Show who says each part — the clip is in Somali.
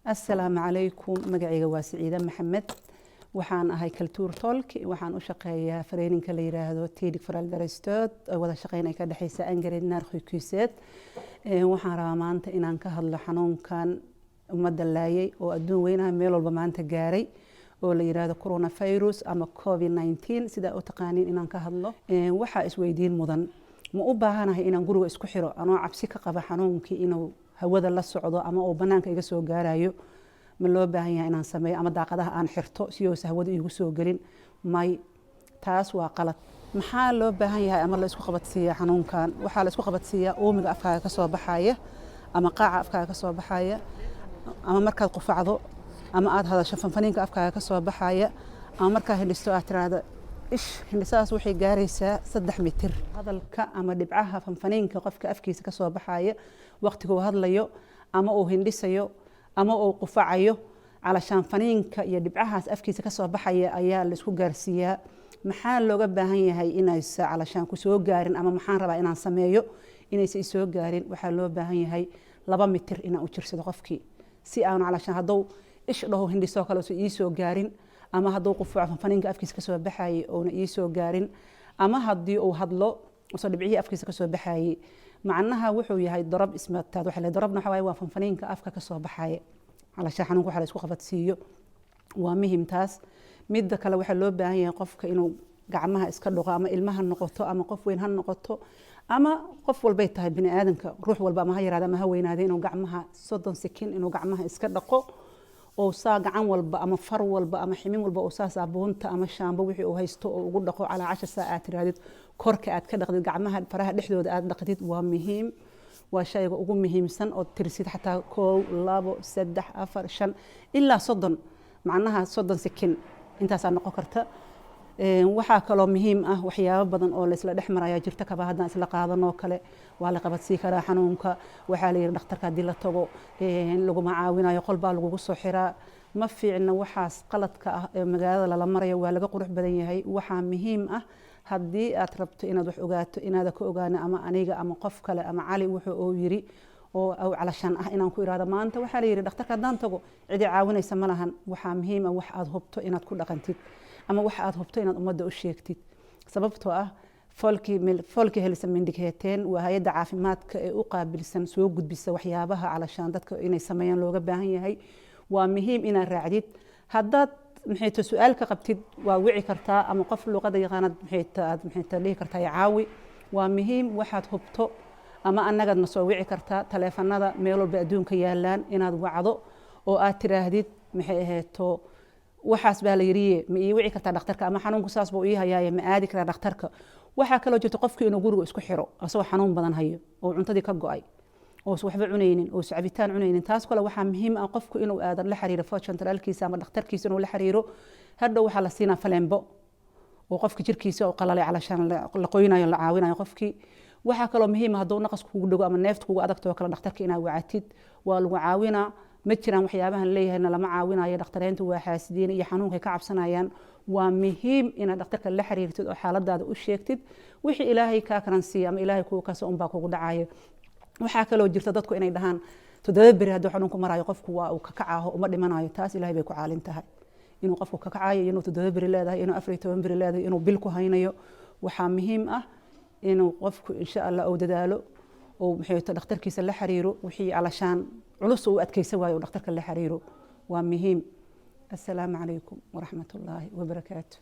Speaker 1: السلام عليكم مقعيقة واسعيدة محمد waxaan ahay kaltuur tolk waxaan u shaqeeyaa fareeninka la yiraahdo tiidig faral darastood wada shaqeyn ay ka dhaxaysa angareednaar khuykiiseed waxaan rabaa maanta inaan ka hadlo xanuunkan umada laayay oo adduun weynaha meel walba maanta gaaray oo la yiraahdo coronavirus ama covid-19 sida u taqaaniin inaan ka hadlo waxa isweydiin mudan ma u baahanahay inaan guriga isku xiro anoo cabsi ka qaba xanuunkii inuu hawada la socdo ama oo banaanka iga soo gaarayo ma loo baahan yahay inaan sameeyo ama daaqadaha aan xirto si oo hawada igu soo galin may taas waa qalad maxaa loo baahan yahay ama la isku qabadsiiya xanuunkan waxa la isku qabadsiiya oomiga afkaaga ka soo baxaya ama qaaca afkaaga ka soo baxaya ama markaad qufacdo ama aad hadasho fanfaniinka afkaaga ka soo baxaya ama markaa hindhisto aad tiraahdo ish hindhisaas waxay gaaraysaa 3 mitir hadalka ama dhibcaha fanfaniinka qofka afkiisa ka soo baxaya waqtigu hadlayo ama uu hindhisayo ama oo qufacayo calashaan faniinka iyo dhibcahaas afkiisa ka soo baxaya ayaa la isku gaarsiiyaa maxaa looga baahan yahay inaysa calashaan ku soo gaarin ama maxaan rabaa inaan sameeyo inaysa soo gaarin waxaa loo baahan yahay 2 mitir inaan u jirsado qofkii si aan calashaan haduu ish dhaho hindhiso kale soo ii soo gaarin ama haduu qufaco faniinka afkiisa ka soo baxay oo ii soo gaarin ama hadii uu hadlo soo dhibcihii afkiisa ka soo baxay macnaha wuxuu yahay darab ismaataad waxa la darabna waxa waa fanfaniinka afka ka soo baxay على شحنون waxa la isku qabadsiiyo waa muhiim taas mid kale waxa loo baahan yahay qofka inuu gacmaha iska dhaqo ama ilmaha noqoto ama qof weyn ha noqoto ama qof walba ay tahay bini aadanka ruux walba ma ha yaraado ama ha weynaado inuu gacmaha 30 sekin inuu gacmaha iska dhaqo oo saa gacan walba ama far walba ama ximin walba oo saa saabuunta ama shaambo wixii uu haysto oo ugu dhaqo على 10 saacaad tiraadid korka aad ka dhaqdid gacmaha faraha dhexdooda aad dhaqdid waa muhiim وشيء ugu muhiimsan oo tirsid xataa 1 2 3 4 5 ilaa 30 macnaha 30 sekin intaas aan noqon karta waxa kale oo muhiim ah waxyaabo badan oo la isla dhexmaraya jirta kaba hadaan isla qaadano kale waa la qabadsi karaa xanuunka waxa la yiraahdo dhakhtarka hadii la tago lagu macaawinayo qolba lagu soo xiraa ma fiicna waxaas qaladka ah ee magaalada la marayo waa laga qurux badan yahay waxa muhiim ah haddii aad rabto inaad wax ogaato inaad ka ogaano ama aniga ama qof kale ama cali wuxuu oo yiri oo calashan ah inaan ku iraado maanta waxa la yiri dhakhtarka hadaan tago cidi caawinaysa ma lahan waxa muhiim ah wax aad hubto inaad ku dhaqantid ama wax aad hubto inaad umada u sheegtid sababtoo ah folki helisa mindikeeteen waa hay'adda caafimaadka ee u qaabilsan soo gudbisa waxyaabaha calashan dadka inay sameeyaan looga baahan yahay waa muhiim inaad raacdid haddaad maxay su'aal ka qabtid waa wici kartaa ama qof luqada yaqaanad maxay dhihi kartaa caawi waa muhiim waxaad hubto ama annagana soo wici kartaa taleefanada meel walba adduunka yaalaan inaad wacdo oo aad tiraahdid maxay aheeto waxaas baa la yiri ma ii wici kartaa dhakhtarka ama xanuunku saas buu ii hayaa ma aadi karaa dhakhtarka waxa kale oo jirto qofkii inuu guriga isku xiro asoo xanuun badan hayo oo cuntadii ka go'ay oo waxba cunaynin oo sacabitaan cunaynin taas kale waxa muhiim ah qofku inuu aadan la xiriiro centralkiisa ama dhakhtarkiisa inuu la xiriiro hadda waxa la siinaa falembo oo qofka jirkiisa oo qalalay calashan la qoynayo la caawinayo qofkii waxa kale oo muhiim ah haduu naqas kugu dhago ama neefta kugu adagto kale dhakhtarka inaa wacatid waa lagu caawinaa ma jiraan waxyaabahan leeyahayna lama caawinayo dhakhtareyntu waa xaasidiin iyo xanuunka ka cabsanayaan waa muhiim inaad dhakhtarka la xiriirtid oo xaaladaada u sheegtid wixii ilaahay ka karansiyo ama ilaahay kugu kaso un baa kugu dhacayo waxa kale oo jirta dadku inay dhahaan 7 bari haduu xanuunku marayo qofku waa uu ka kacaho uma dhimanayo taas ilaahay bay ku caalin tahay inuu qofku ka kacayo inuu 7 bari leedahay inuu 14 bari leedahay inuu bil ku haynayo waxa muhiim ah inuu qofku insha Allah oo dadaalo oo maxay dhakhtarkiisa la xiriiro wixii calashaan culus oo adkaysan waayo dhakhtarka la xiriiro waa muhiim assalaamu calaykum wa rahmatullaahi wa barakaatuh